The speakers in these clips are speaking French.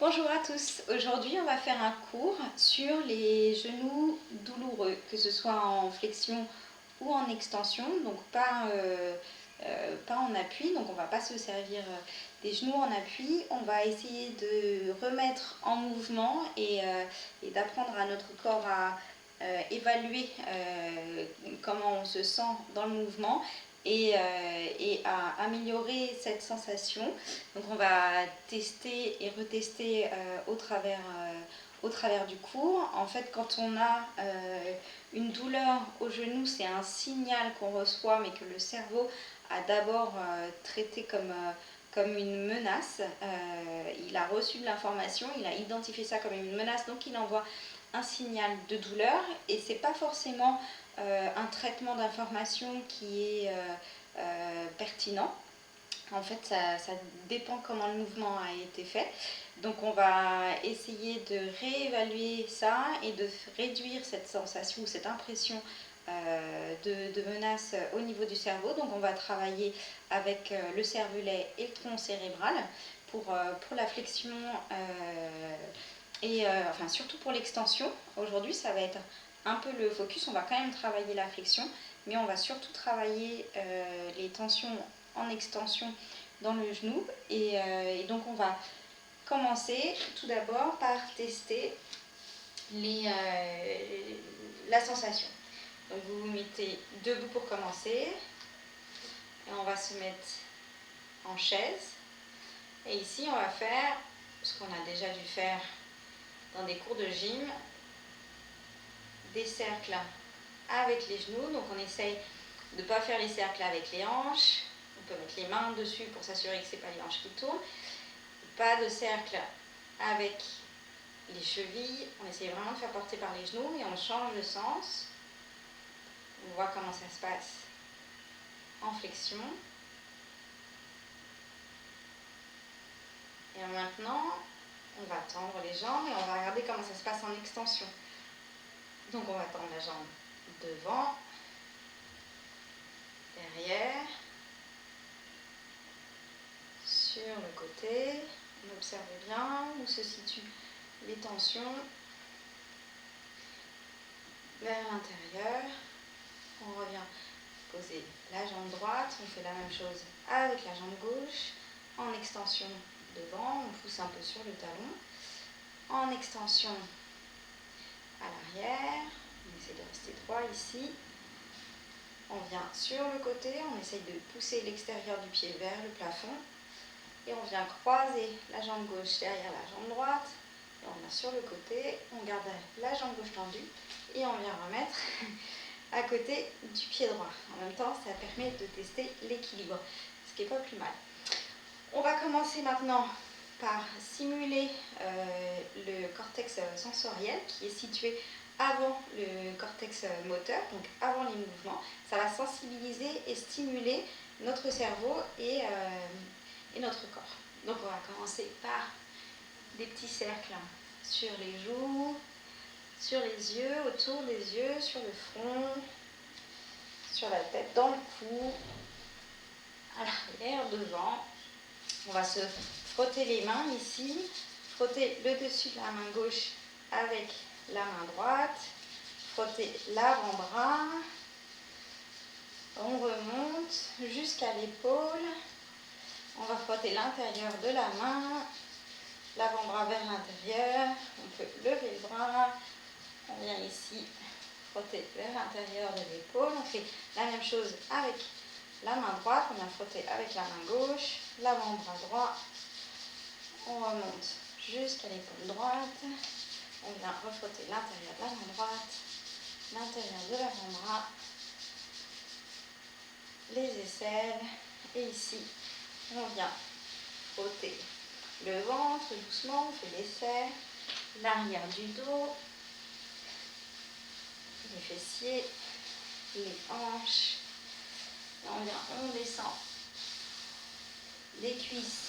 Bonjour à tous, aujourd'hui on va faire un cours sur les genoux douloureux, que ce soit en flexion ou en extension, donc pas en appui, donc on ne va pas se servir des genoux en appui, on va essayer de remettre en mouvement et d'apprendre à notre corps à évaluer comment on se sent dans le mouvement et à améliorer cette sensation. Donc on va tester et retester au travers du cours. En fait, quand on a une douleur au genou, c'est un signal qu'on reçoit, mais que le cerveau a d'abord traité comme une menace. Il a reçu de l'information, il a identifié ça comme une menace, donc il envoie un signal de douleur, et c'est pas forcément un traitement d'information qui est pertinent. En fait, ça dépend comment le mouvement a été fait. Donc on va essayer de réévaluer ça et de réduire cette sensation ou cette impression de menace au niveau du cerveau. Donc on va travailler avec le cervelet et le tronc cérébral pour la flexion enfin surtout pour l'extension. Aujourd'hui, ça va être un peu le focus. On va quand même travailler la flexion, mais on va surtout travailler les tensions en extension dans le genou. Et donc on va commencer tout d'abord par tester la sensation. Donc vous vous mettez debout pour commencer, et on va se mettre en chaise. Et ici on va faire ce qu'on a déjà dû faire dans des cours de gym, des cercles avec les genoux. Donc on essaye de ne pas faire les cercles avec les hanches. On peut mettre les mains dessus pour s'assurer que ce n'est pas les hanches qui tournent. Pas de cercle avec les chevilles. On essaye vraiment de faire porter par les genoux et on change de sens. On voit comment ça se passe en flexion. Et maintenant, on va tendre les jambes et on va regarder comment ça se passe en extension. Donc on va tendre la jambe devant, derrière, sur le côté. On observe bien où se situent les tensions. Vers l'intérieur. On revient poser la jambe droite. On fait la même chose avec la jambe gauche. En extension devant, on pousse un peu sur le talon. En extension à l'arrière. On essaie de rester droit ici. On vient sur le côté, on essaye de pousser l'extérieur du pied vers le plafond. Et on vient croiser la jambe gauche derrière la jambe droite. Et on vient sur le côté, on garde la jambe gauche tendue et on vient remettre à côté du pied droit. En même temps, ça permet de tester l'équilibre, ce qui n'est pas plus mal. On va commencer maintenant par simuler le cortex sensoriel qui est situé avant le cortex moteur, donc avant les mouvements. Ça va sensibiliser et stimuler notre cerveau et notre corps. Donc on va commencer par des petits cercles sur les joues, sur les yeux, autour des yeux, sur le front, sur la tête, dans le cou, à l'arrière, devant. On va se frotter les mains ici, frotter le dessus de la main gauche avec la main droite, frotter l'avant-bras. On remonte jusqu'à l'épaule. On va frotter l'intérieur de la main, l'avant-bras vers l'intérieur. On peut lever le bras. On vient ici frotter vers l'intérieur de l'épaule. On fait la même chose avec la main droite. On vient frotter avec la main gauche, l'avant-bras droit. On remonte jusqu'à l'épaule droite. On vient refrotter l'intérieur de la main droite, l'intérieur de l'avant-bras, les aisselles. Et ici, on vient frotter le ventre doucement. On fait les serres, l'arrière du dos, les fessiers, les hanches. Et on descend des cuisses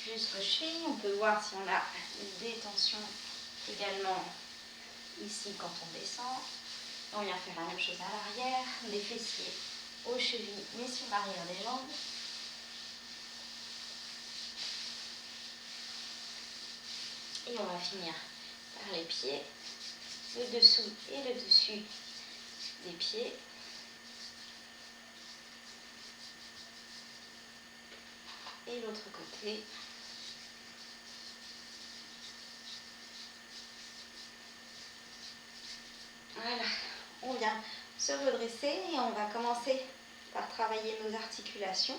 jusqu'aux chevilles. On peut voir si on a des tensions également ici quand on descend. On vient faire la même chose à l'arrière, des fessiers aux chevilles, mais sur l'arrière des jambes. Et on va finir par les pieds, le dessous et le dessus des pieds. Et l'autre côté. Voilà, on vient se redresser et on va commencer par travailler nos articulations.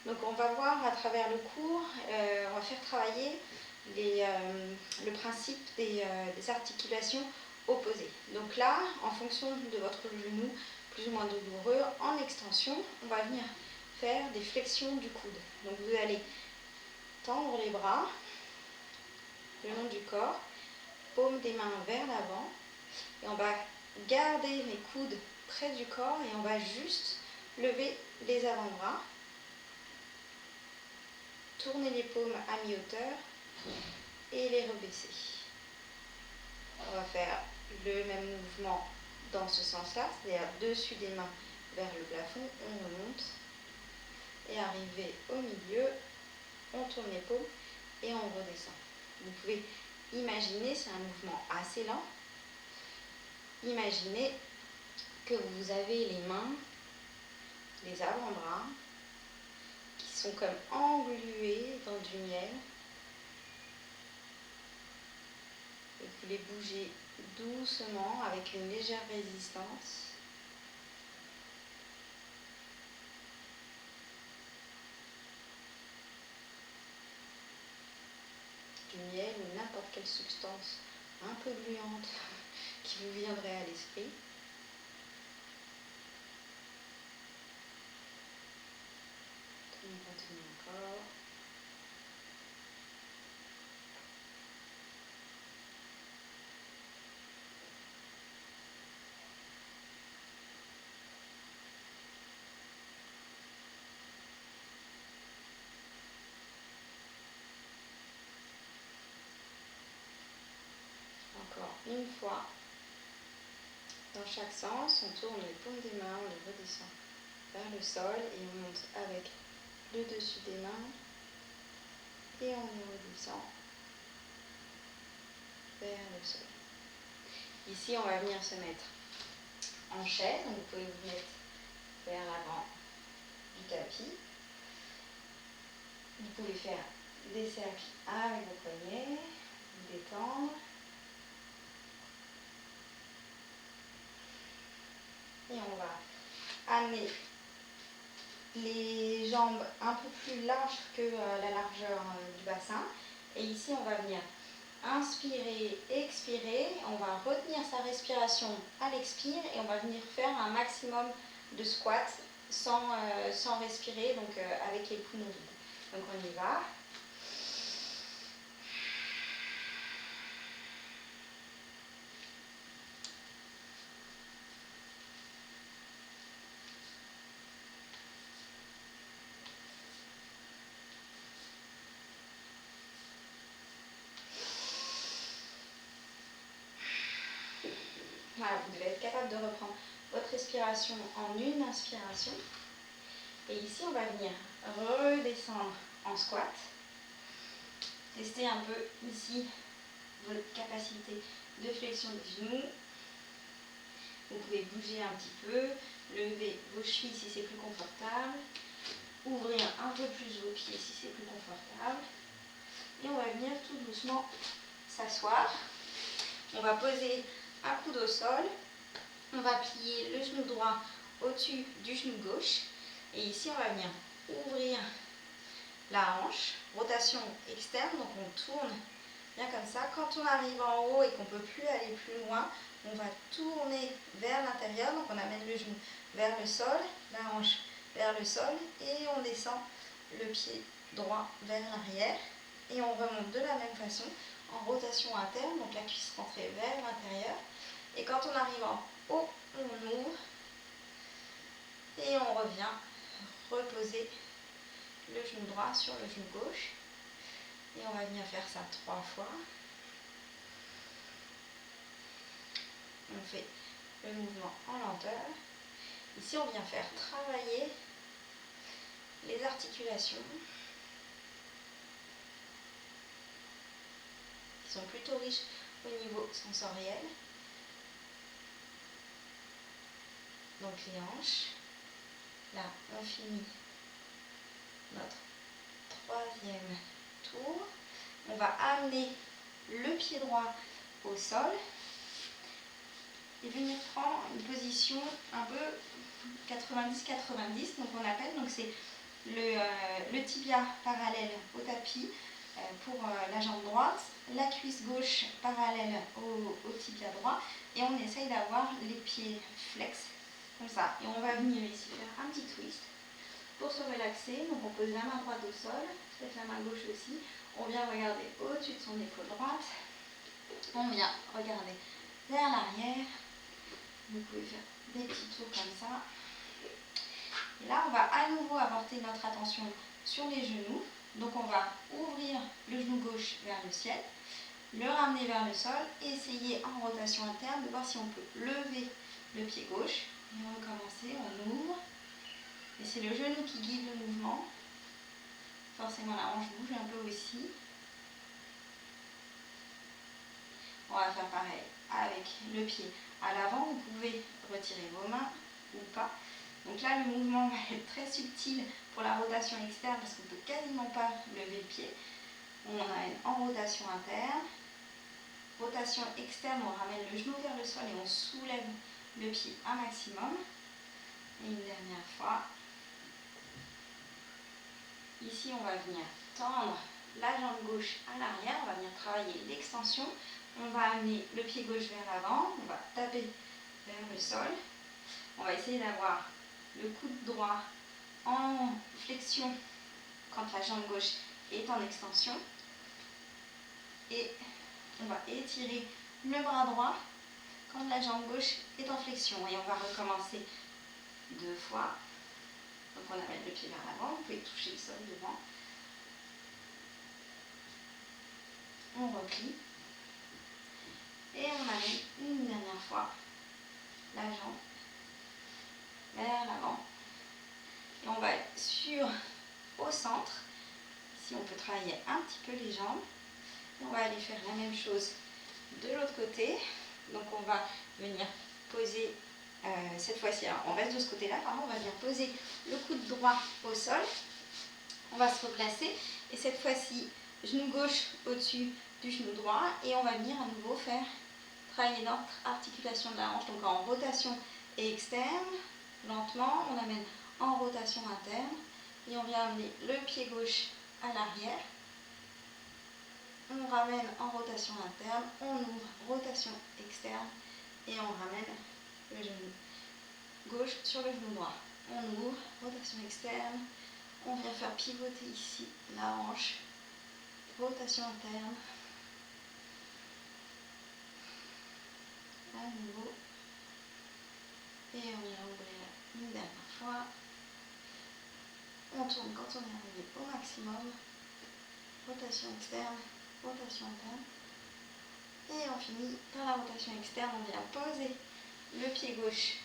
Donc on va voir à travers le cours, on va faire travailler le principe des articulations opposées. Donc là, en fonction de votre genou plus ou moins douloureux, en extension, on va venir faire des flexions du coude. Donc vous allez tendre les bras le long du corps, paume des mains vers l'avant, et on va garder les coudes près du corps et on va juste lever les avant-bras, tourner les paumes à mi-hauteur et les rebaisser. On va faire le même mouvement dans ce sens-là, c'est-à-dire dessus des mains vers le plafond, on remonte et arrivé au milieu, on tourne les paumes et on redescend. Vous pouvez imaginer, c'est un mouvement assez lent, imaginez que vous avez les mains, les avant-bras qui sont comme englués dans du miel et que vous les bougez doucement avec une légère résistance. Du miel ou n'importe quelle substance un peu gluante qui vous viendrait à l'esprit. On continue encore. Encore une fois. Dans chaque sens, on tourne les paumes des mains, on les redescend vers le sol et on monte avec le dessus des mains et on les redescend vers le sol. Ici, on va venir se mettre en chaise, donc vous pouvez vous mettre vers l'avant du tapis. Vous pouvez faire des cercles avec vos poignets, vous détendre. Et on va amener les jambes un peu plus larges que la largeur du bassin. Et ici, on va venir inspirer, expirer. On va retenir sa respiration à l'expire et on va venir faire un maximum de squats sans respirer, donc avec les poumons vides. Donc on y va. Voilà, vous devez être capable de reprendre votre respiration en une inspiration. Et ici, on va venir redescendre en squat. Testez un peu ici votre capacité de flexion des genoux. Vous pouvez bouger un petit peu, lever vos chevilles si c'est plus confortable, ouvrir un peu plus vos pieds si c'est plus confortable. Et on va venir tout doucement s'asseoir. On va poser un coude au sol. On va plier le genou droit au-dessus du genou gauche. Et ici, on va venir ouvrir la hanche, rotation externe, donc on tourne bien comme ça. Quand on arrive en haut et qu'on ne peut plus aller plus loin, on va tourner vers l'intérieur, donc on amène le genou vers le sol, la hanche vers le sol et on descend le pied droit vers l'arrière et on remonte de la même façon en rotation interne, donc la cuisse rentrée vers l'intérieur. Et quand on arrive en haut, on ouvre et on revient reposer le genou droit sur le genou gauche. Et on va venir faire ça 3 fois. On fait le mouvement en lenteur. Ici, on vient faire travailler les articulations qui sont plutôt riches au niveau sensoriel. Donc les hanches. Là, on finit notre troisième tour. On va amener le pied droit au sol et venir prendre une position un peu 90-90, donc on appelle, donc c'est le tibia parallèle au tapis pour la jambe droite, la cuisse gauche parallèle au tibia droit, et on essaye d'avoir les pieds flex, comme ça. Et on va venir ici faire un petit twist pour se relaxer. Donc on pose la main droite au sol, peut-être la main gauche aussi. On vient regarder au-dessus de son épaule droite. On vient regarder vers l'arrière. Vous pouvez faire des petits tours comme ça. Et là, on va à nouveau apporter notre attention sur les genoux. Donc on va ouvrir le genou gauche vers le ciel, le ramener vers le sol et essayer en rotation interne de voir si on peut lever le pied gauche. Et on va recommencer, on ouvre. Et c'est le genou qui guide le mouvement. Forcément la hanche bouge un peu aussi. On va faire pareil avec le pied à l'avant. Vous pouvez retirer vos mains ou pas. Donc là, le mouvement va être très subtil pour la rotation externe parce qu'on ne peut quasiment pas lever le pied. On amène en rotation interne. Rotation externe, on ramène le genou vers le sol et on soulève le pied un maximum. Et une dernière fois. Ici, on va venir tendre la jambe gauche à l'arrière. On va venir travailler l'extension. On va amener le pied gauche vers l'avant. On va taper vers le sol. On va essayer d'avoir le coude droit en flexion quand la jambe gauche est en extension. Et on va étirer le bras droit quand la jambe gauche est en flexion. Et on va recommencer 2 fois. Donc on amène le pied vers l'avant. Vous pouvez toucher le sol devant. On replie. Et on amène une dernière fois la jambe vers l'avant. Et on va être au centre. Ici, on peut travailler un petit peu les jambes. Et on va aller faire la même chose de l'autre côté. Donc, on va venir poser cette fois-ci. Alors, on reste de ce côté-là. Pardon, on va venir poser le coude droit au sol. On va se replacer. Et cette fois-ci, genou gauche au-dessus du genou droit. Et on va venir à nouveau faire travailler notre articulation de la hanche. Donc, en rotation externe. Lentement, on amène en rotation interne et on vient amener le pied gauche à l'arrière. On ramène en rotation interne, on ouvre, rotation externe et on ramène le genou gauche sur le genou droit. On ouvre, rotation externe, on vient faire pivoter ici la hanche, rotation interne. À nouveau. Et on vient ouvrir une dernière fois. On tourne quand on est arrivé au maximum. Rotation externe, rotation interne. Et on finit par la rotation externe. On vient poser le pied gauche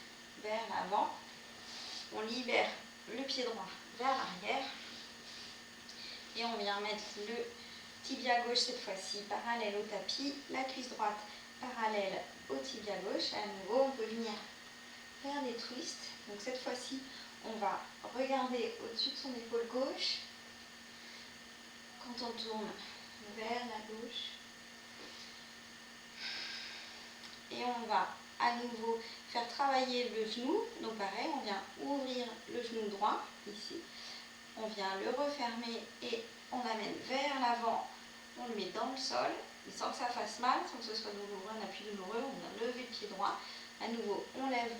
vers l'avant. On libère le pied droit vers l'arrière. Et on vient mettre le tibia gauche cette fois-ci parallèle au tapis. La cuisse droite parallèle au tibia gauche. À nouveau, on peut venir faire des twists. Donc cette fois-ci, on va regarder au-dessus de son épaule gauche. Quand on tourne vers la gauche. Et on va à nouveau faire travailler le genou. Donc pareil, on vient ouvrir le genou droit, ici. On vient le refermer et on l'amène vers l'avant. On le met dans le sol, mais sans que ça fasse mal, sans que ce soit douloureux, un appui douloureux. On vient lever le pied droit. À nouveau, on lève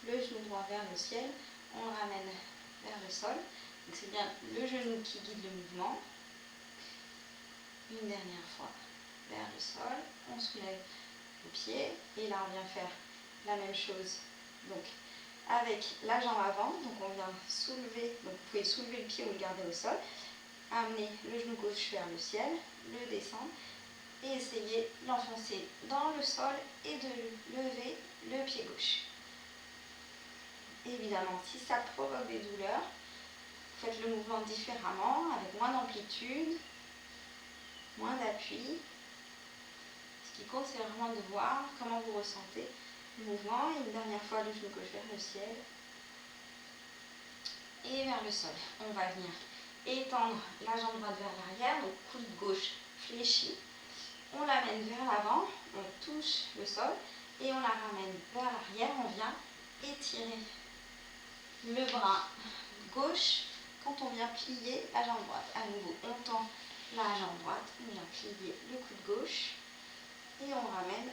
le genou droit vers le ciel. On le ramène vers le sol. Donc c'est bien le genou qui guide le mouvement. Une dernière fois vers le sol. On soulève le pied. Et là, on vient faire la même chose. Donc, avec la jambe avant, donc on vient soulever, donc vous pouvez soulever le pied ou le garder au sol, amener le genou gauche vers le ciel, le descendre et essayer de l'enfoncer dans le sol et de lever le pied gauche. Évidemment, si ça provoque des douleurs, faites le mouvement différemment, avec moins d'amplitude, moins d'appui. compte, c'est vraiment de voir comment vous ressentez le mouvement. Et une dernière fois, le genou gauche vers le ciel et vers le sol. On va venir étendre la jambe droite vers l'arrière, donc coude gauche fléchi. On l'amène vers l'avant, on touche le sol et on la ramène vers l'arrière. On vient étirer le bras gauche quand on vient plier la jambe droite. À nouveau, on tend la jambe droite, on vient plier le coude gauche et on ramène.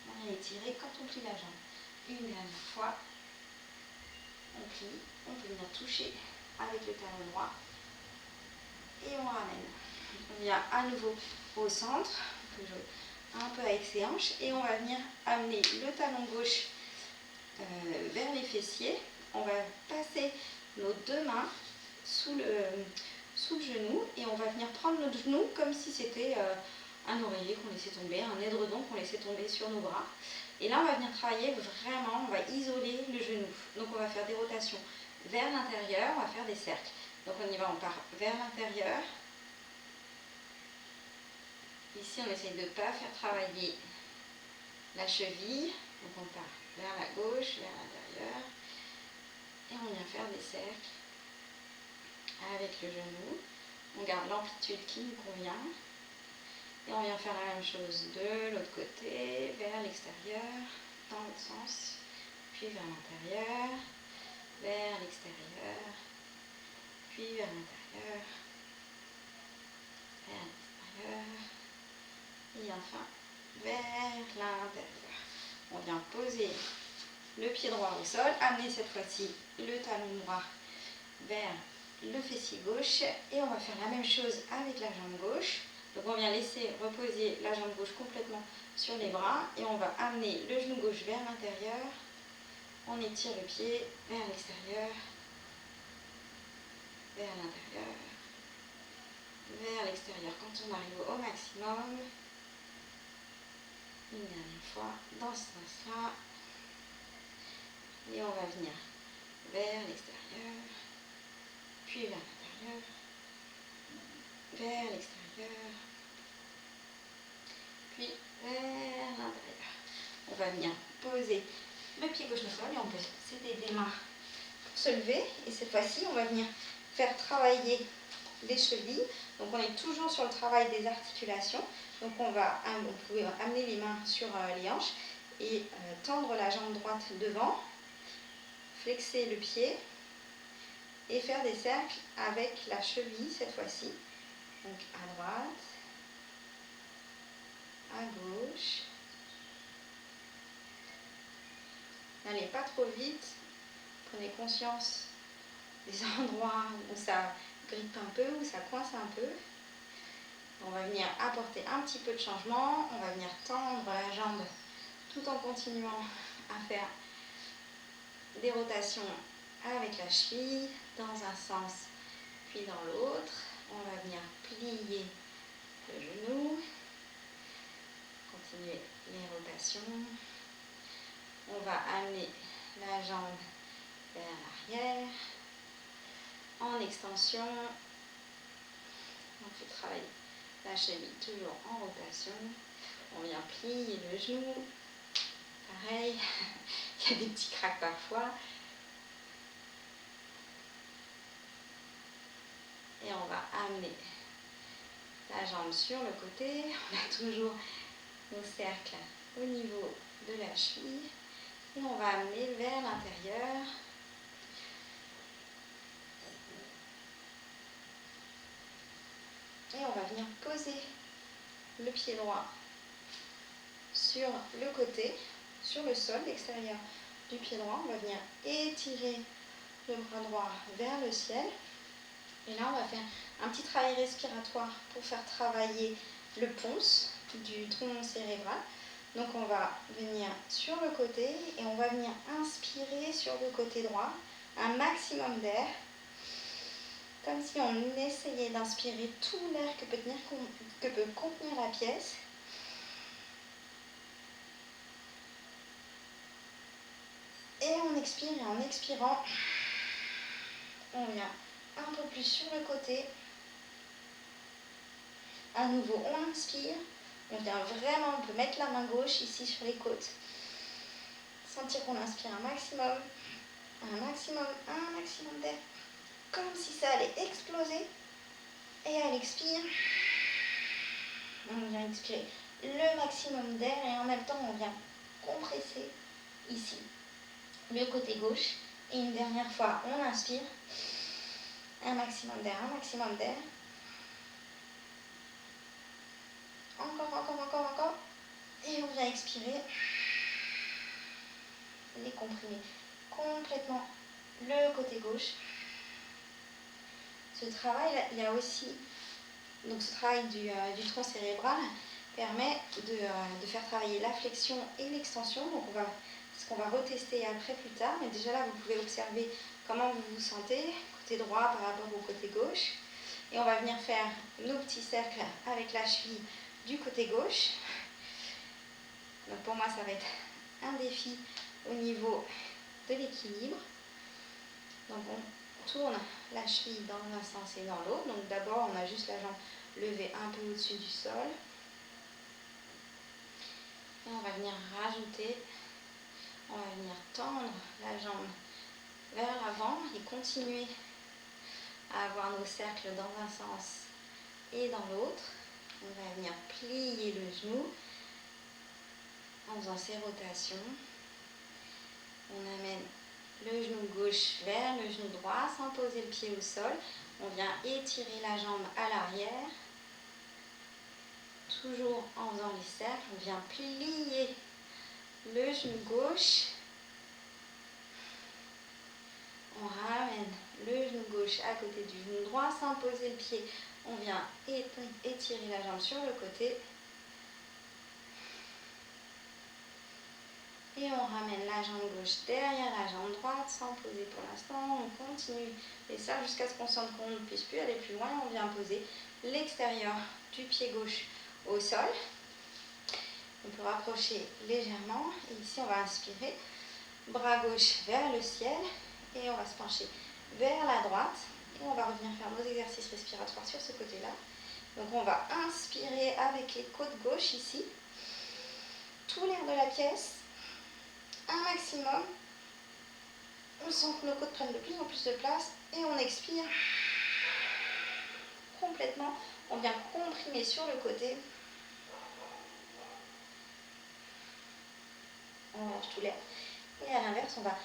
On vient étirer quand on plie la jambe. Une dernière fois, on plie, on peut venir toucher avec le talon droit et on ramène. On vient à nouveau au centre, on peut jouer un peu avec ses hanches et on va venir amener le talon gauche vers les fessiers. On va passer nos deux mains sous le genou et on va venir prendre notre genou comme si c'était un oreiller qu'on laissait tomber, un édredon qu'on laissait tomber sur nos bras. Et là, on va venir travailler vraiment, on va isoler le genou. Donc, on va faire des rotations vers l'intérieur, on va faire des cercles. Donc, on y va, on part vers l'intérieur. Ici, on essaye de ne pas faire travailler la cheville. Donc, on part vers la gauche, vers l'intérieur. Et on vient faire des cercles avec le genou. On garde l'amplitude qui nous convient. Et on vient faire la même chose de l'autre côté, vers l'extérieur, dans l'autre sens, puis vers l'intérieur, vers l'extérieur, puis vers l'intérieur, vers l'extérieur, et enfin vers l'intérieur. On vient poser le pied droit au sol, amener cette fois-ci le talon droit vers le fessier gauche et on va faire la même chose avec la jambe gauche. Donc on vient laisser reposer la jambe gauche complètement sur les bras et on va amener le genou gauche vers l'intérieur. On étire le pied vers l'extérieur, vers l'intérieur, vers l'extérieur. Quand on arrive au maximum, une dernière fois dans ce sens-là. Et on va venir vers l'extérieur, puis vers l'intérieur, vers l'extérieur, puis vers l'intérieur. On va venir poser le pied gauche au sol et on peut s'aider des mains pour se lever. Et cette fois-ci, on va venir faire travailler les chevilles. Donc on est toujours sur le travail des articulations. Donc vous pouvez amener les mains sur les hanches et tendre la jambe droite devant, flexer le pied et faire des cercles avec la cheville cette fois-ci. Donc à droite, à gauche. N'allez pas trop vite, prenez conscience des endroits où ça grippe un peu, où ça coince un peu. On va venir apporter un petit peu de changement, on va venir tendre la jambe tout en continuant à faire des rotations avec la cheville dans un sens puis dans l'autre. On va venir plier le genou, continuer les rotations. On va amener la jambe vers l'arrière, en extension. On fait travailler la cheville toujours en rotation. On vient plier le genou. Pareil, il y a des petits craques parfois. Et on va amener la jambe sur le côté. On a toujours nos cercles au niveau de la cheville. Et on va amener vers l'intérieur. Et on va venir poser le pied droit sur le côté, sur le sol extérieur du pied droit. On va venir étirer le bras droit vers le ciel. Et là, on va faire un petit travail respiratoire pour faire travailler le pons du tronc cérébral. Donc, on va venir sur le côté et on va venir inspirer sur le côté droit un maximum d'air. Comme si on essayait d'inspirer tout l'air que peut contenir la pièce. Et on expire, et en expirant, on vient un peu plus sur le côté. À nouveau, on inspire, On vient vraiment, on peut mettre la main gauche ici sur les côtes. Sentir qu'on inspire un maximum d'air. Comme si ça allait exploser. Et elle expire. On vient expirer le maximum d'air et en même temps on vient compresser ici le côté gauche. Et une dernière fois, on inspire. Un maximum d'air. Encore. Et on vient expirer. Les comprimer complètement le côté gauche. Ce travail, il y a aussi, donc ce travail du tronc cérébral permet de faire travailler la flexion et l'extension. Donc c'est ce qu'on va retester après plus tard. Mais déjà là, vous pouvez observer comment vous vous sentez, côté droit par rapport au côté gauche. Et on va venir faire nos petits cercles avec la cheville du côté gauche. Donc pour moi, ça va être un défi au niveau de l'équilibre. Donc on tourne la cheville dans un sens et dans l'autre. Donc d'abord, on a juste la jambe levée un peu au-dessus du sol. Et on va venir rajouter, on va venir tendre la jambe vers l'avant et continuer à avoir nos cercles dans un sens et dans l'autre. On va venir plier le genou en faisant ces rotations. On amène le genou gauche vers le genou droit sans poser le pied au sol. On vient étirer la jambe à l'arrière. Toujours en faisant les cercles, on vient plier le genou gauche. On ramène le genou gauche à côté du genou droit sans poser le pied. On vient étirer la jambe sur le côté. Et on ramène la jambe gauche derrière la jambe droite sans poser pour l'instant. On continue et ça jusqu'à ce qu'on sente qu'on ne puisse plus aller plus loin. On vient poser l'extérieur du pied gauche au sol. On peut rapprocher légèrement. Et ici, on va inspirer. Bras gauche vers le ciel. Et on va se pencher vers la droite. Et on va revenir faire nos exercices respiratoires sur ce côté-là. Donc on va inspirer avec les côtes gauches ici. Tout l'air de la pièce. Un maximum. On sent que nos côtes prennent de plus en plus de place. Et on expire complètement. On vient comprimer sur le côté. On lâche tout l'air. Et à l'inverse, on va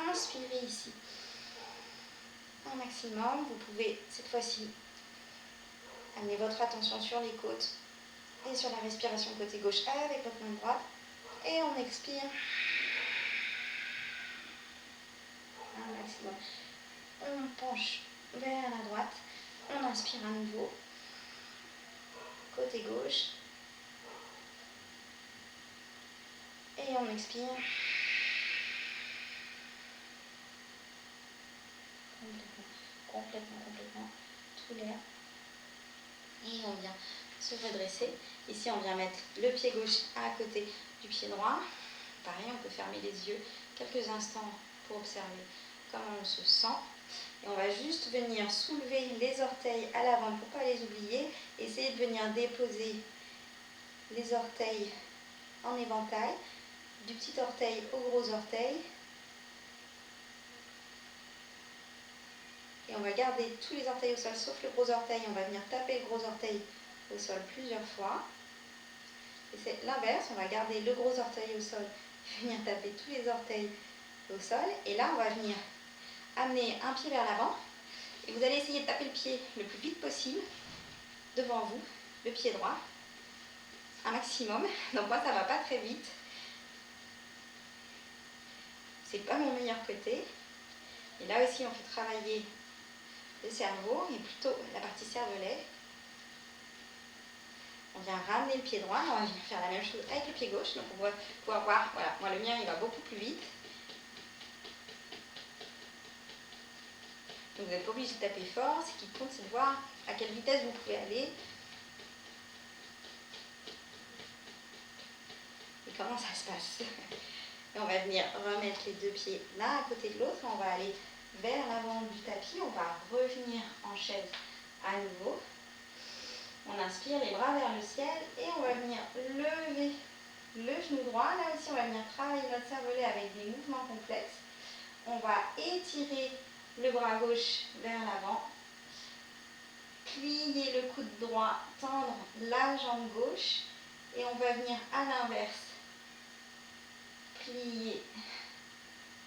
inspirer ici. Un maximum. Vous pouvez cette fois-ci amener votre attention sur les côtes et sur la respiration côté gauche avec votre main droite. Et on expire. Un maximum. On penche vers la droite. On inspire à nouveau. Côté gauche. Et on expire. Complètement. Tout l'air. Et on vient se redresser. Ici, on vient mettre le pied gauche à côté du pied droit. Pareil, on peut fermer les yeux quelques instants pour observer comment on se sent. Et on va juste venir soulever les orteils à l'avant pour ne pas les oublier. Essayez de venir déposer les orteils en éventail, du petit orteil au gros orteil. Et on va garder tous les orteils au sol sauf le gros orteil. On va venir taper le gros orteil au sol plusieurs fois. Et c'est l'inverse, on va garder le gros orteil au sol et venir taper tous les orteils au sol. Et là, on va venir amener un pied vers l'avant. Et vous allez essayer de taper le pied le plus vite possible devant vous, le pied droit, un maximum. Donc moi, ça va pas très vite. C'est pas mon meilleur côté. Et là aussi, on fait travailler le cerveau, et plutôt la partie cervelet. On vient ramener le pied droit, on va venir faire la même chose avec le pied gauche. Donc on va pouvoir voir, voilà, moi le mien il va beaucoup plus vite. Donc vous n'êtes pas obligé de taper fort, ce qui compte c'est de voir à quelle vitesse vous pouvez aller. Et comment ça se passe. Et on va venir remettre les deux pieds l'un à côté de l'autre. On va aller vers l'avant du tapis. On va revenir en chaise à nouveau. On inspire, les bras vers le ciel et on va venir lever le genou droit. Là aussi, on va venir travailler notre cervelet avec des mouvements complexes. On va étirer le bras gauche vers l'avant, plier le coude droit, tendre la jambe gauche et on va venir à l'inverse, plier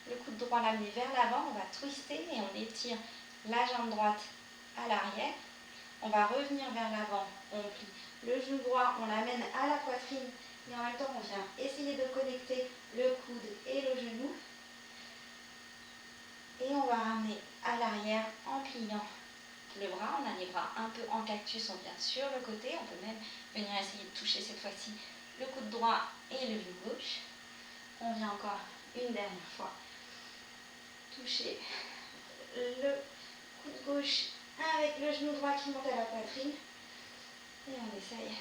le coude droit, l'amener vers l'avant, on va twister et on étire la jambe droite à l'arrière. On va revenir vers l'avant, on plie le genou droit, on l'amène à la poitrine et en même temps on vient essayer de connecter le coude et le genou. Et on va ramener à l'arrière en pliant le bras. On a les bras un peu en cactus, on vient sur le côté. On peut même venir essayer de toucher cette fois-ci le coude droit et le genou gauche. On vient encore une dernière fois toucher le coude gauche avec le genou droit qui monte à la poitrine. Et on essaye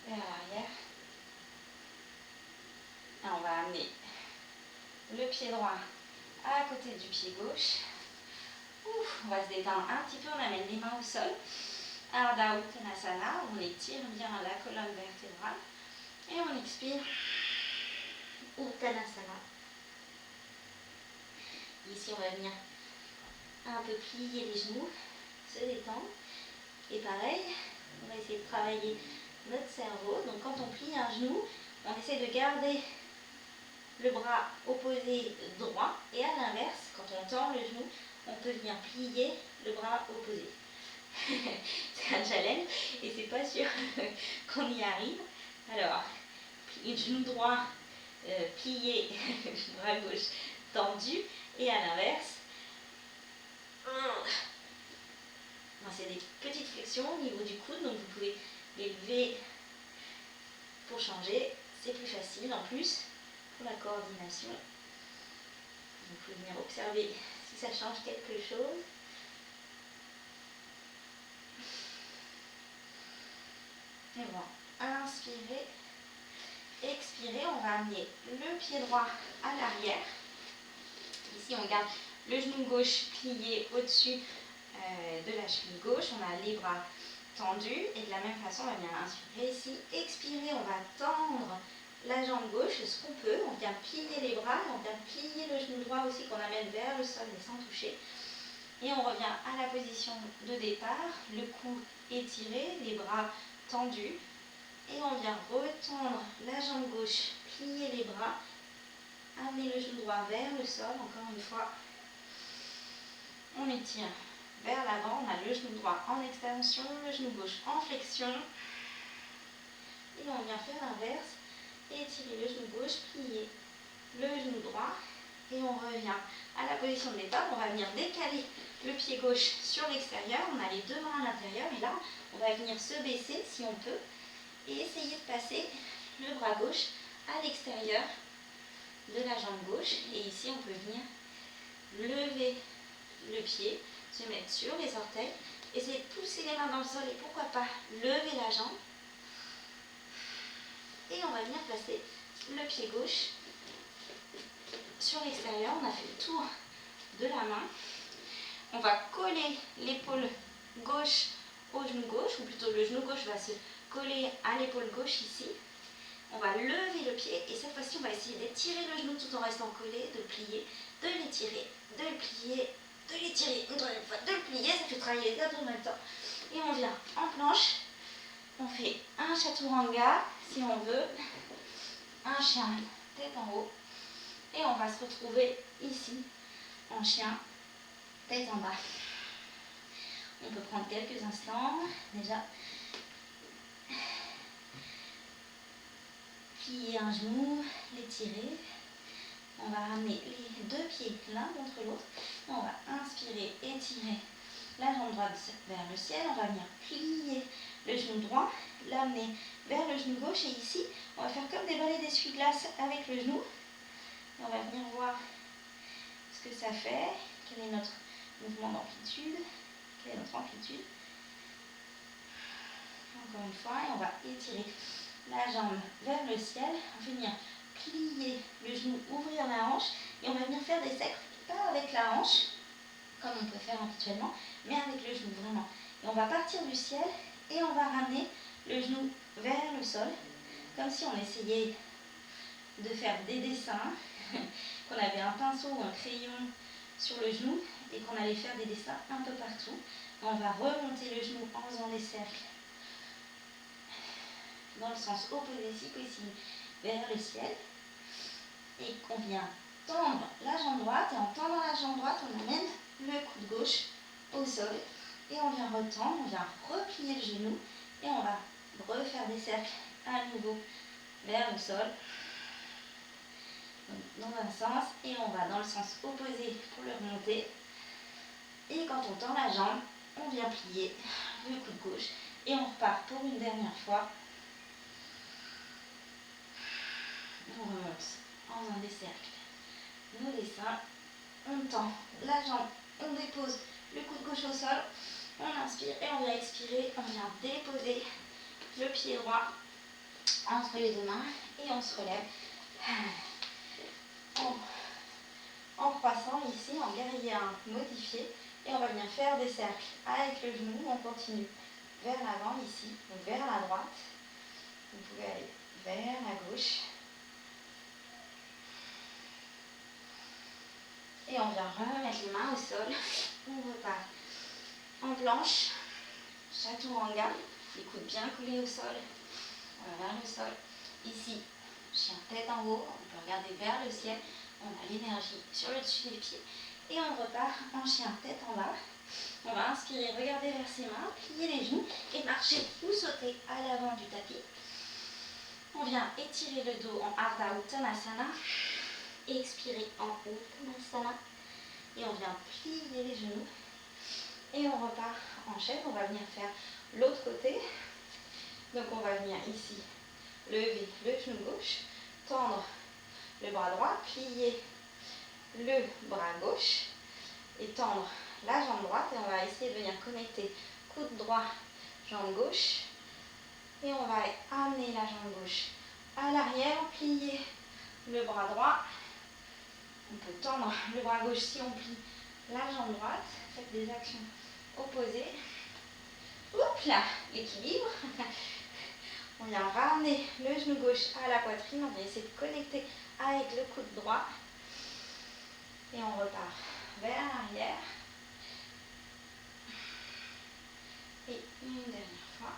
vers l'arrière. Et on va amener le pied droit à côté du pied gauche. Ouf, on va se détendre un petit peu, on amène les mains au sol. Ardha Uttanasana, on étire bien la colonne vertébrale. Et on expire. Uttanasana. Ici, on va venir un peu plier les genoux, se détendre. Et pareil, on va essayer de travailler notre cerveau. Donc quand on plie un genou, on essaie de garder le bras opposé droit. Et à l'inverse, quand on tend le genou, on peut venir plier le bras opposé. C'est un challenge et c'est pas sûr qu'on y arrive. Alors, le genou droit plié, le bras gauche tendu et à l'inverse. C'est des petites flexions au niveau du coude, donc vous pouvez les lever pour changer. C'est plus facile en plus pour la coordination. Vous pouvez venir observer si ça change quelque chose. Et voilà, inspirez, expirez, on va amener le pied droit à l'arrière. Ici, on garde le genou gauche plié au-dessus de la cheville gauche. On a les bras tendus et de la même façon, on va bien inspirer ici. Expirer, on va tendre la jambe gauche, ce qu'on peut. On vient plier les bras, on vient plier le genou droit aussi qu'on amène vers le sol et sans toucher. Et on revient à la position de départ, le cou étiré, les bras tendus. Et on vient retendre la jambe gauche, plier les bras, amener le genou droit vers le sol, encore une fois. On étire vers l'avant, on a le genou droit en extension, le genou gauche en flexion. Et on vient faire l'inverse, étirer le genou gauche, plier le genou droit. Et on revient à la position de départ, on va venir décaler le pied gauche sur l'extérieur, on a les deux mains à l'intérieur et là, on va venir se baisser si on peut et essayer de passer le bras gauche à l'extérieur de la jambe gauche. Et ici, on peut venir lever le pied, se mettre sur les orteils, essayer de pousser les mains dans le sol et pourquoi pas lever la jambe. Et on va venir placer le pied gauche sur l'extérieur. On a fait le tour de la main. On va coller l'épaule gauche au genou gauche, ou plutôt le genou gauche va se coller à l'épaule gauche ici. On va lever le pied et cette fois-ci on va essayer d'étirer le genou tout en restant collé, de le plier, de l'étirer, de le plier, de l'étirer, une troisième fois, de le plier, ça fait travailler les abdos en même temps. Et on vient en planche, on fait un chaturanga si on veut, un chien tête en haut et on va se retrouver ici en chien tête en bas. On peut prendre quelques instants déjà. Plier un genou, l'étirer. On va ramener les deux pieds l'un contre l'autre. On va inspirer, étirer la jambe droite vers le ciel. On va venir plier le genou droit, l'amener vers le genou gauche. Et ici, on va faire comme des balais d'essuie-glace avec le genou. Et on va venir voir ce que ça fait. Quel est notre mouvement d'amplitude? Quelle est notre amplitude? Encore une fois, et on va étirer la jambe vers le ciel, on va venir plier le genou, ouvrir la hanche et on va venir faire des cercles, pas avec la hanche, comme on peut faire habituellement, mais avec le genou vraiment. Et on va partir du ciel Et on va ramener le genou vers le sol, comme si on essayait de faire des dessins, qu'on avait un pinceau ou un crayon sur le genou et qu'on allait faire des dessins un peu partout. On va remonter le genou en faisant des cercles dans le sens opposé si possible vers le ciel. Et qu'on vient tendre la jambe droite, et en tendant la jambe droite, on amène le coude gauche au sol. Et on vient retendre, on vient replier le genou et on va refaire des cercles à nouveau vers le sol. Donc, dans un sens, et on va dans le sens opposé pour le remonter. Et quand on tend la jambe, on vient plier le coude gauche et on repart pour une dernière fois. On remonte en faisant des cercles, nos dessins, on tend la jambe, on dépose le coude gauche au sol, on inspire et on vient expirer, on vient déposer le pied droit entre les deux mains et on se relève en croissant ici, en guerrier 1 modifié, et on va venir faire des cercles avec le genou. On continue vers l'avant ici, donc vers la droite, vous pouvez aller vers la gauche. Et on vient remettre les mains au sol. On repart en planche, chaturanga, les coudes bien collés au sol, vers le sol. Ici, chien tête en haut, on peut regarder vers le ciel, on a l'énergie sur le dessus des pieds. Et on repart en chien tête en bas. On va inspirer, regarder vers ses mains, plier les genoux et marcher ou sauter à l'avant du tapis. On vient étirer le dos en Ardha Uttanasana. Expirer en Uttanasana. Et on vient plier les genoux. Et on repart en chaise. On va venir faire l'autre côté. Donc on va venir ici lever le genou gauche, tendre le bras droit, plier le bras gauche et tendre la jambe droite. Et on va essayer de venir connecter coude droit, jambe gauche. Et on va amener la jambe gauche à l'arrière, plier le bras droit. On peut tendre le bras gauche si on plie la jambe droite. Faites des actions opposées. Oups là, l'équilibre. On vient ramener le genou gauche à la poitrine. On va essayer de connecter avec le coude droit. Et on repart vers l'arrière. Et une dernière fois.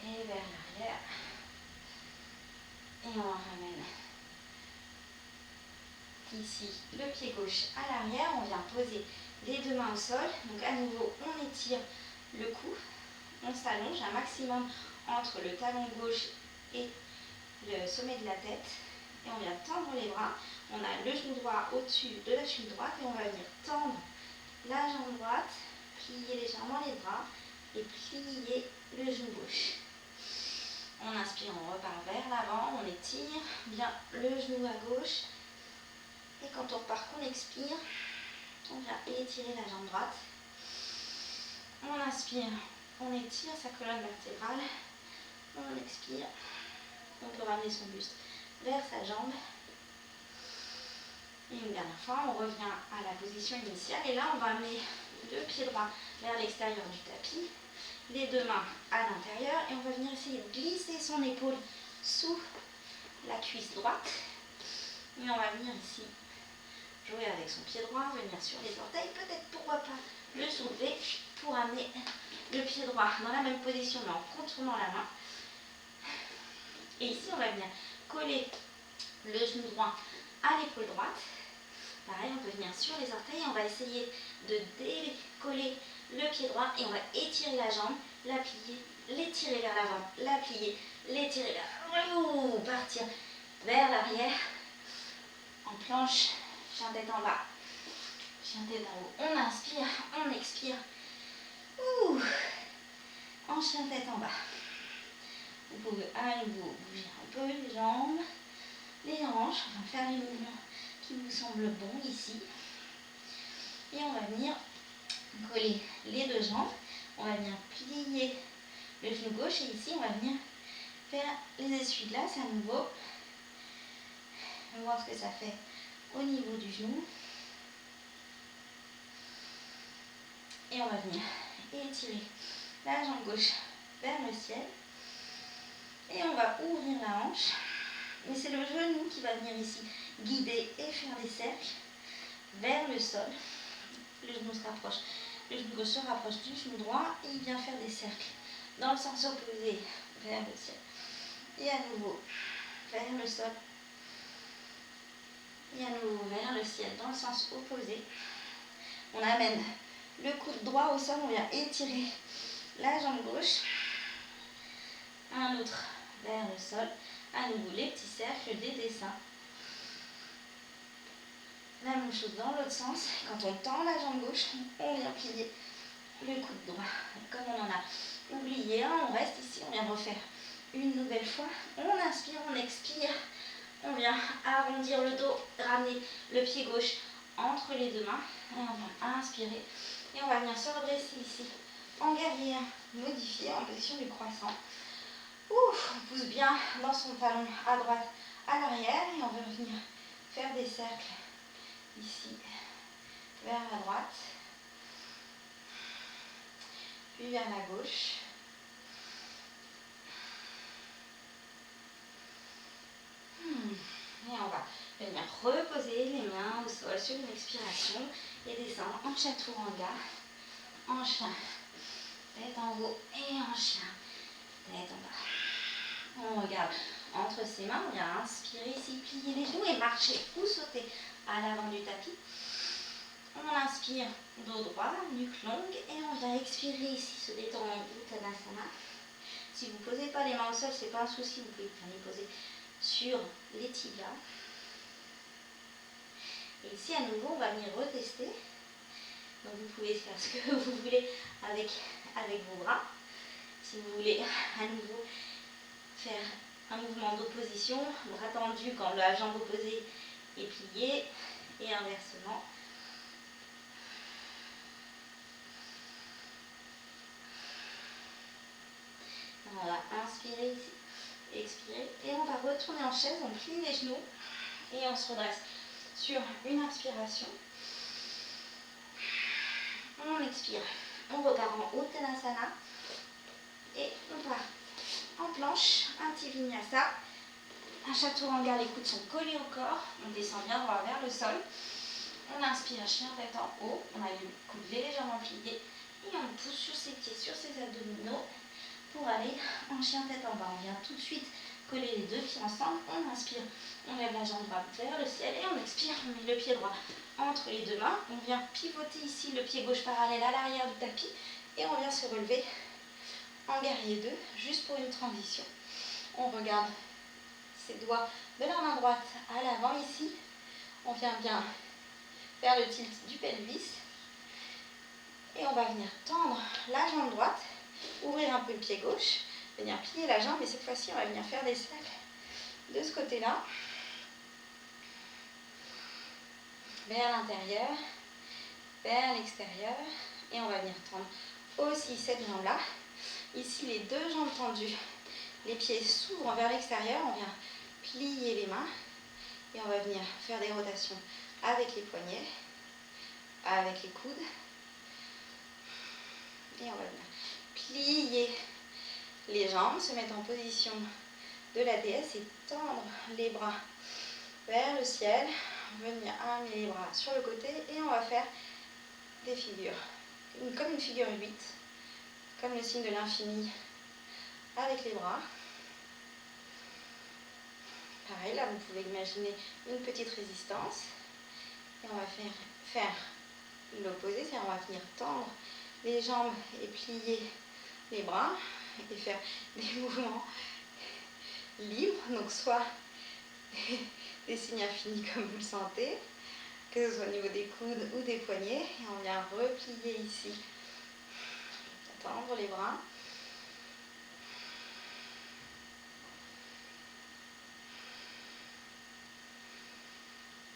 Et vers l'arrière. Et on ramène ici le pied gauche à l'arrière. On vient poser les deux mains au sol. Donc à nouveau, on étire le cou. On s'allonge un maximum entre le talon gauche et le sommet de la tête. Et on vient tendre les bras. On a le genou droit au-dessus de la cheville droite. Et on va venir tendre la jambe droite, plier légèrement les bras et plier le genou gauche. On inspire, on repart vers l'avant, on étire bien le genou à gauche. Et quand on repart, qu'on expire, on vient étirer la jambe droite. On inspire, on étire sa colonne vertébrale. On expire, on peut ramener son buste vers sa jambe. Et une dernière fois, on revient à la position initiale. Et là, on va amener le pied droit vers l'extérieur du tapis. Les deux mains à l'intérieur. Et on va venir essayer de glisser son épaule sous la cuisse droite. Et on va venir ici jouer avec son pied droit, venir sur les orteils. Peut-être, pourquoi pas, le soulever pour amener le pied droit dans la même position, mais en contournant la main. Et ici, on va venir coller le genou droit à l'épaule droite. Pareil, on peut venir sur les orteils et on va essayer de décoller le pied droit et on va étirer la jambe, la plier, l'étirer vers l'avant, la plier, l'étirer vers l'avant, partir vers l'arrière en planche, chien tête en bas, chien tête en haut. On inspire, on expire. Ouh. En chien tête en bas. Vous pouvez à nouveau bouger un peu les jambes, les hanches, on va faire les mouvements qui vous semblent bons ici. Et on va venir coller les deux jambes. On va venir plier le genou gauche et ici on va venir faire les essuie-glaces à nouveau. On va voir ce que ça fait au niveau du genou. on va venir étirer la jambe gauche vers le ciel. Et on va ouvrir la hanche. Mais c'est le genou qui va venir ici guider et faire des cercles vers le sol. Le genou se rapproche. Le genou gauche se rapproche du genou droit et il vient faire des cercles dans le sens opposé vers le ciel. Et à nouveau vers le sol. Et à nouveau vers le ciel dans le sens opposé. On amène le coude droit au sol, on vient étirer la jambe gauche. Un autre vers le sol. À nouveau les petits cercles des dessins. La même chose dans l'autre sens. Quand on tend la jambe gauche, on vient plier le coude droit. Et comme on en a oublié un, on reste ici, on vient refaire une nouvelle fois. On inspire, on expire. On vient arrondir le dos, ramener le pied gauche entre les deux mains. Et on va inspirer. Et on va venir se redresser ici en guerrier modifié, en position du croissant. Ouf, on pousse bien dans son talon à droite, à l'arrière. Et on va venir faire des cercles ici, vers la droite. Puis vers la gauche. Et on va venir reposer les mains au sol sur une expiration et descendre en chaturanga, en chien, tête en haut et en chien, tête en bas. On regarde entre ses mains, on vient inspirer ici, plier les genoux et marcher ou sauter à l'avant du tapis. On inspire, dos droit, nuque longue et on vient expirer ici, se détendre en Uttanasana. Si vous ne posez pas les mains au sol, ce n'est pas un souci, vous pouvez les poser sur les tibias. Et ici, à nouveau, on va venir retester. Donc, vous pouvez faire ce que vous voulez avec vos bras. Si vous voulez à nouveau faire un mouvement d'opposition, bras tendu quand la jambe opposée est pliée et inversement. On va inspirer ici, expirer et on va retourner en chaise, on plie les genoux et on se redresse sur une inspiration. On expire, on repart en Uttanasana et on part en planche, un petit vinyasa, un chaturanga, les coudes sont collés au corps, on descend bien droit vers le sol, on inspire, chien tête en haut, on a les coudes légèrement pliés et on pousse sur ses pieds, sur ses abdominaux pour aller en chien tête en bas. On vient tout de suite coller les deux pieds ensemble, on inspire, on lève la jambe droite vers le ciel et on expire, on met le pied droit entre les deux mains, on vient pivoter ici le pied gauche parallèle à l'arrière du tapis et on vient se relever en guerrier 2, juste pour une transition. On regarde ses doigts de la main droite à l'avant ici, on vient bien faire le tilt du pelvis et on va venir tendre la jambe droite, ouvrir un peu le pied gauche, venir plier la jambe et cette fois-ci on va venir faire des cercles de ce côté-là, vers l'intérieur, vers l'extérieur et on va venir tendre aussi cette jambe-là. Ici les deux jambes tendues, les pieds s'ouvrent vers l'extérieur, on vient plier les mains et on va venir faire des rotations avec les poignets, avec les coudes et on va venir plier les jambes, se mettre en position de la déesse et tendre les bras vers le ciel, venir amener les bras sur le côté et on va faire des figures, comme une figure 8, comme le signe de l'infini avec les bras. Pareil, là vous pouvez imaginer une petite résistance et on va faire l'opposé, c'est-à-dire on va venir tendre les jambes et plier les bras et faire des mouvements libres, donc soit des signes infinis comme vous le sentez, que ce soit au niveau des coudes ou des poignets, et on vient replier ici, tendre les bras.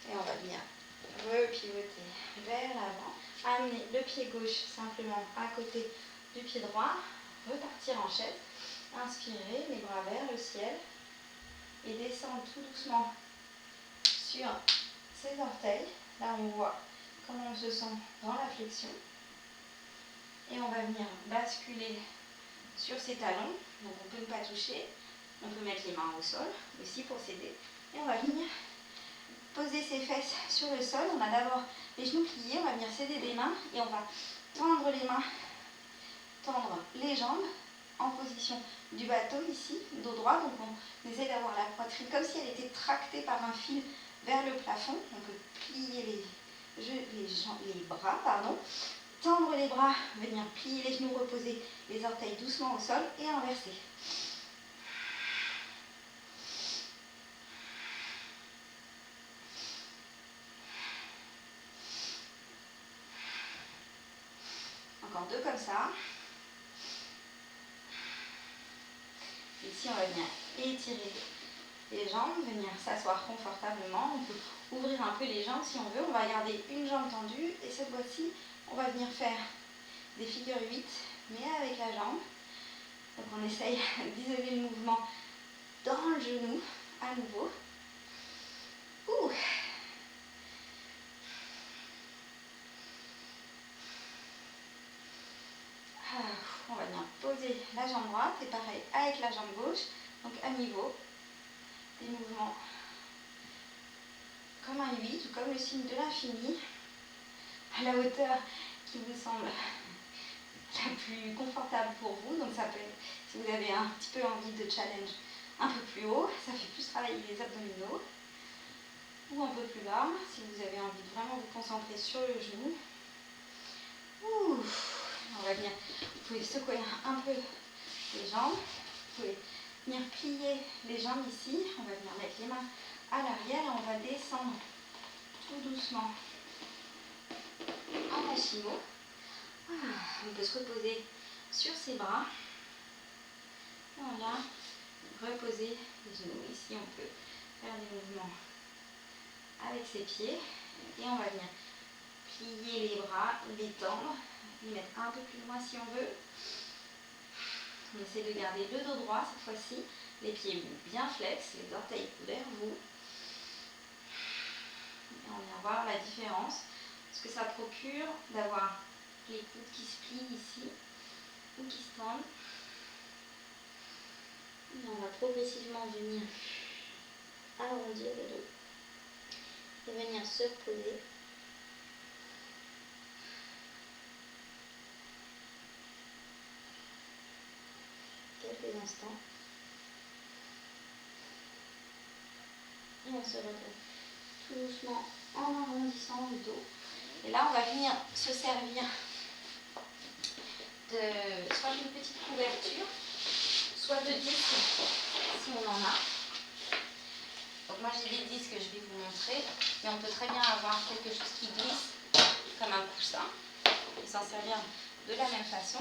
Et on va venir repivoter vers l'avant, amener le pied gauche simplement à côté du pied droit, repartir en chaise, inspirer, les bras vers le ciel et descendre tout doucement sur ses orteils. Là on voit comment on se sent dans la flexion. Et on va venir basculer sur ses talons. Donc on peut ne pas toucher. On peut mettre les mains au sol aussi pour s'aider. Et on va venir poser ses fesses sur le sol. On a d'abord les genoux pliés. On va venir s'aider des mains. Et on va tendre les mains, tendre les jambes en position du bateau ici, dos droit. Donc on essaie d'avoir la poitrine comme si elle était tractée par un fil vers le plafond. On peut plier les bras, tendre les bras, venir plier les genoux, reposer les orteils doucement au sol et inverser. Encore 2 comme ça. Ici, on va venir étirer les jambes, venir s'asseoir confortablement. On peut ouvrir un peu les jambes si on veut. On va garder une jambe tendue et cette fois-ci, on va venir faire des figures 8, mais avec la jambe. Donc on essaye d'isoler le mouvement dans le genou à nouveau. Ouh. On va venir poser la jambe droite et pareil avec la jambe gauche. Donc à niveau, des mouvements comme un 8 ou comme le signe de l'infini, à la hauteur qui vous semble la plus confortable pour vous. Donc ça peut être, si vous avez un petit peu envie de challenge, un peu plus haut, ça fait plus travailler les abdominaux. Ou un peu plus bas, si vous avez envie de vraiment vous concentrer sur le genou. Ouh. On va venir, vous pouvez secouer un peu les jambes. Vous pouvez venir plier les jambes ici. On va venir mettre les mains à l'arrière et on va descendre tout doucement en machino. On peut se reposer sur ses bras. Voilà. Reposer les genoux. Ici, on peut faire des mouvements avec ses pieds. Et on va venir plier les bras, les tendre, les mettre un peu plus loin si on veut. On essaie de garder le dos droit cette fois-ci, les pieds bien flex, les orteils vers vous. Et on vient voir la différence, ce que ça procure d'avoir les coudes qui se plient ici ou qui se tendent. Et on va progressivement venir arrondir le dos et venir se reposer. Quelques instants. Et on se retrouve tout doucement en arrondissant le dos. Et là, on va venir se servir de soit d'une petite couverture, soit de disques si on en a. Donc moi j'ai des disques que je vais vous montrer, mais on peut très bien avoir quelque chose qui glisse comme un coussin et s'en servir de la même façon.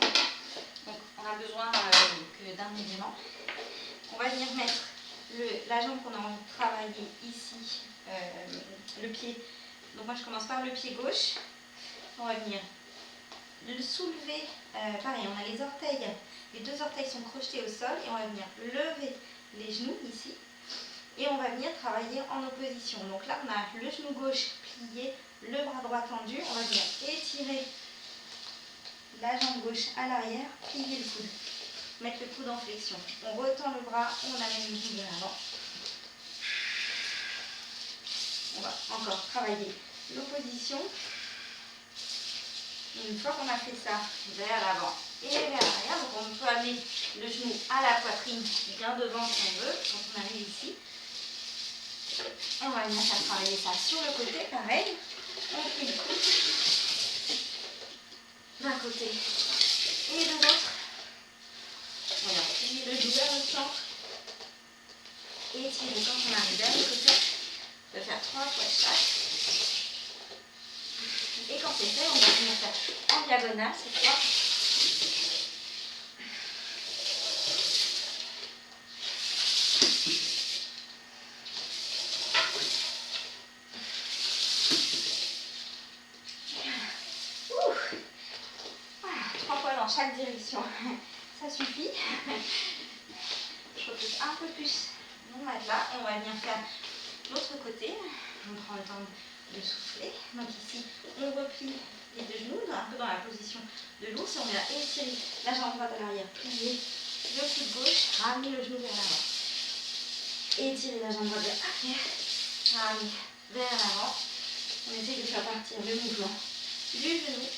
Donc on a besoin que d'un élément. On va venir mettre la jambe qu'on a envie de travailler ici, le pied. Donc moi je commence par le pied gauche. On va venir le soulever, pareil, on a les orteils, les 2 orteils sont crochetés au sol et on va venir lever les genoux ici et on va venir travailler en opposition. Donc là on a le genou gauche plié, le bras droit tendu, on va venir étirer la jambe gauche à l'arrière, plier le coude, mettre le coude en flexion. On retend le bras, on amène le genou vers l'avant. On va encore travailler l'opposition. Une fois qu'on a fait ça, vers l'avant et vers l'arrière, donc on peut amener le genou à la poitrine bien devant si on veut, quand on arrive ici. Et on va venir faire travailler ça sur le côté, pareil. On plie le coude d'un côté et de l'autre. On va plier le genou vers le centre et tirer quand on arrive vers le côté. On peut faire 3 fois chaque. Et quand c'est fait, on va venir faire en diagonale cette fois. Voilà, 3 fois dans chaque direction. Ça suffit. Je repousse un peu plus mon matelas et on va venir faire l'autre côté. On prend le temps de souffler. Donc ici, on replie les deux genoux, un peu dans la position de l'ours. On vient étirer la jambe droite à l'arrière, plier le coude gauche, ramener le genou vers l'avant. Étirer la jambe droite vers l'arrière, ramener vers l'avant. On essaie de faire partir le mouvement du genou.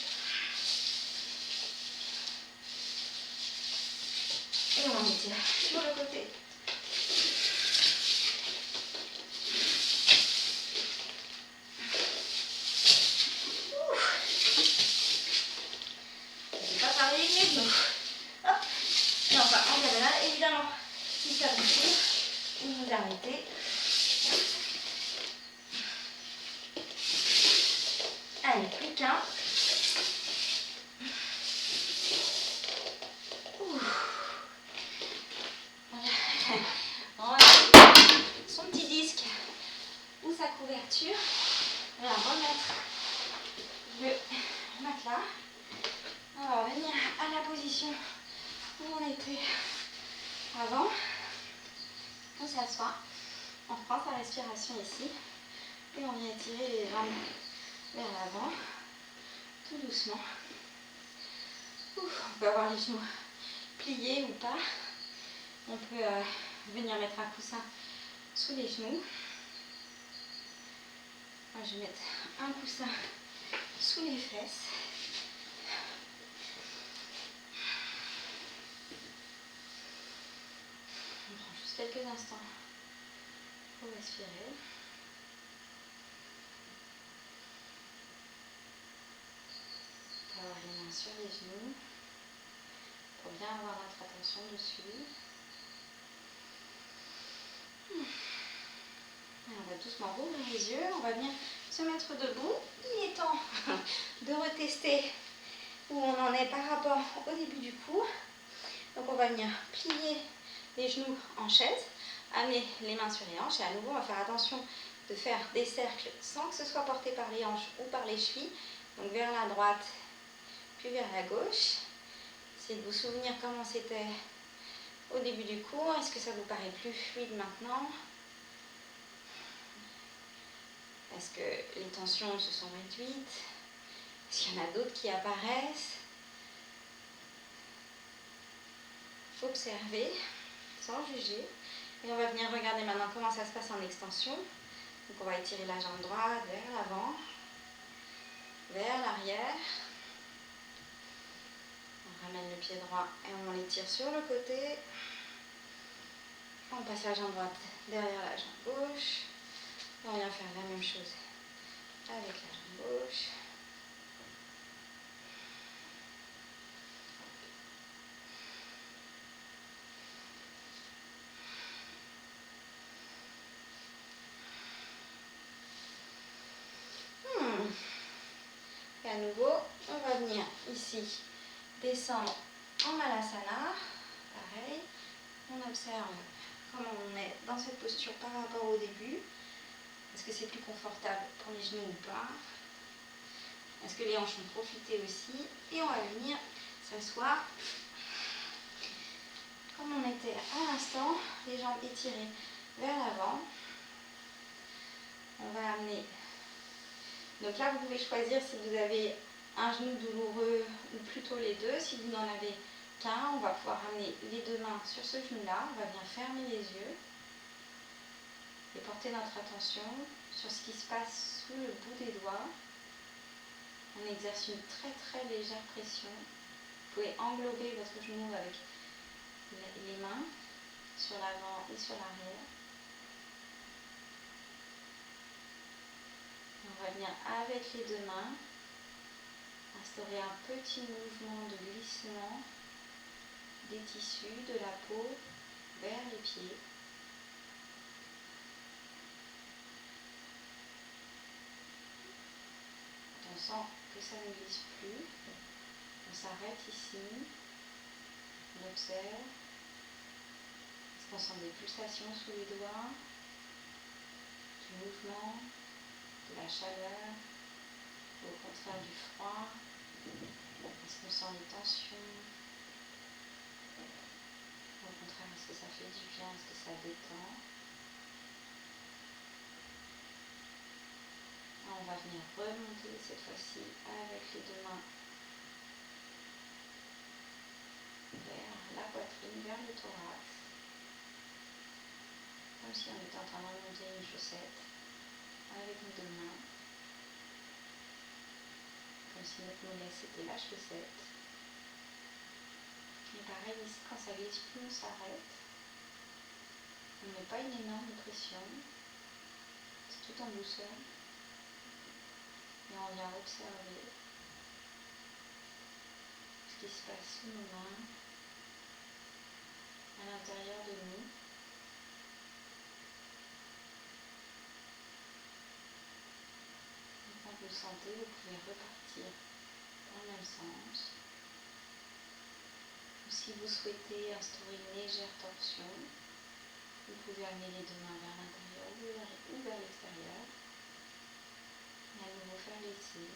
Et on étire sur le côté. Je ne vais pas parler avec mes genoux. Hop. Et enfin, en diagonale, évidemment, si ça vous tire, vous arrêtez. Allez, plus qu'un. Voilà. Son petit disque ou sa couverture. On va remettre le matelas. On va revenir à la position où on était avant. On s'assoit. On reprend sa respiration ici. Et on vient étirer les jambes vers l'avant. Tout doucement. On peut avoir les genoux pliés ou pas. On peut venir mettre un coussin sous les genoux. Moi, je vais mettre un coussin sous les fesses. On prend juste quelques instants pour respirer. On peut avoir les mains sur les genoux pour bien avoir notre attention dessus. Et on va doucement rouvrir les yeux, on va venir se mettre debout. Il est temps de retester où on en est par rapport au début du cours. Donc on va venir plier les genoux en chaise, amener les mains sur les hanches et à nouveau on va faire attention de faire des cercles sans que ce soit porté par les hanches ou par les chevilles. Donc vers la droite puis vers la gauche. Essayez de vous souvenir comment c'était au début du cours. Est-ce que ça vous paraît plus fluide maintenant ? Est-ce que les tensions se sont réduites? Est-ce qu'il y en a d'autres qui apparaissent? Observer, sans juger. Et on va venir regarder maintenant comment ça se passe en extension. Donc on va étirer la jambe droite vers l'avant, vers l'arrière. On ramène le pied droit et on l'étire sur le côté. On passe la jambe droite derrière la jambe gauche. Et on vient faire la même chose avec la jambe gauche. Et à nouveau, on va venir ici descendre en Malasana. Pareil, on observe comment on est dans cette posture par rapport au début. Est-ce que c'est plus confortable pour les genoux ou pas? Est-ce que les hanches ont profité aussi? Et on va venir s'asseoir comme on était à l'instant, les jambes étirées vers l'avant. On va amener. Donc là, vous pouvez choisir si vous avez un genou douloureux ou plutôt les deux. Si vous n'en avez qu'un, on va pouvoir amener les deux mains sur ce genou-là. On va venir fermer les yeux et porter notre attention sur ce qui se passe sous le bout des doigts. On exerce une très très légère pression. Vous pouvez englober votre genou avec les mains sur l'avant et sur l'arrière. On va venir avec les deux mains instaurer un petit mouvement de glissement des tissus, de la peau vers les pieds. On sent que ça ne glisse plus. On s'arrête ici. On observe. Est-ce qu'on sent des pulsations sous les doigts? Du mouvement, de la chaleur, au contraire du froid? Est-ce qu'on sent les tensions? Au contraire, est-ce que ça fait du bien? Est-ce que ça détend? On on va venir remonter cette fois-ci avec les deux mains vers la poitrine, vers le thorax. Comme si on était en train de remonter une chaussette avec nos deux mains. Comme si notre mollet c'était la chaussette. Et pareil ici, quand ça glisse plus, on s'arrête. On ne met pas une énorme pression. C'est tout en douceur. Et on vient observer ce qui se passe sous nos mains, à l'intérieur de nous. Et quand vous le sentez, vous pouvez repartir dans le même sens. Ou si vous souhaitez instaurer une légère torsion, vous pouvez amener les deux mains vers l'intérieur ou vers l'extérieur. Et à nouveau faire l'essai.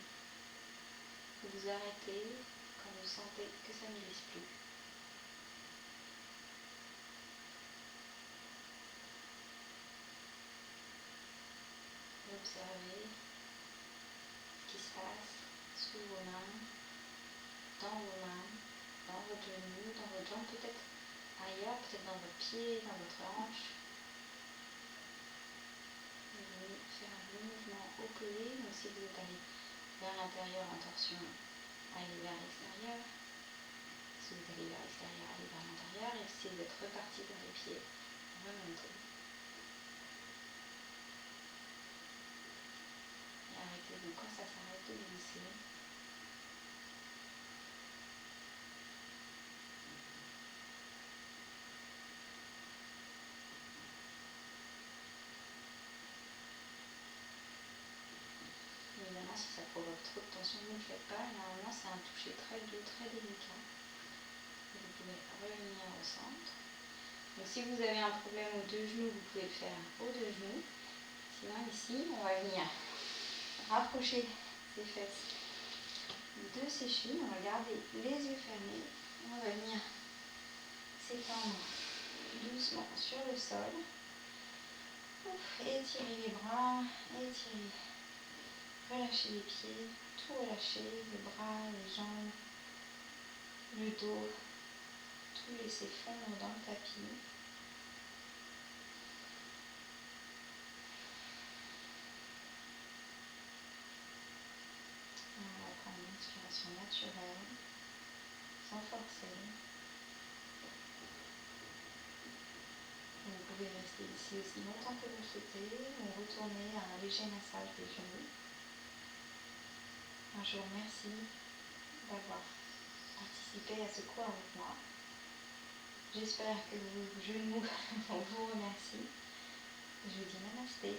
Vous vous arrêtez quand vous sentez que ça ne glisse plus. Vous observez ce qui se passe sous vos mains, dans vos mains, dans votre genou, dans votre jambe, peut-être ailleurs, peut-être dans vos pieds, dans votre hanche. Et vous allez faire un mouvement opposé, donc si vous êtes allé vers l'intérieur en torsion, allez vers l'extérieur. Si vous allez vers l'extérieur, allez vers l'intérieur. Et si vous êtes reparti vers les pieds, remontez. Et arrêtez-vous quand ça s'arrête de glisser. Évidemment, si ça provoque trop de tension, ne le faites pas. Normalement, c'est un toucher très doux, très délicat. Et vous pouvez revenir au centre. Donc si vous avez un problème aux deux genoux, vous pouvez le faire aux deux genoux. Sinon ici, on va venir rapprocher ses fesses de ses chevilles. On va garder les yeux fermés. On va venir s'étendre doucement sur le sol. Étirez les bras, étirez. Relâchez les pieds, tout relâcher, les bras, les jambes, le dos, tout laisser fondre dans le tapis. On va prendre une inspiration naturelle, sans forcer. Et vous pouvez rester ici aussi longtemps que vous le souhaitez ou retourner à un léger massage des genoux. Je vous remercie d'avoir participé à ce cours avec moi. J'espère que vos genoux vous remercient. Je vous dis namasté.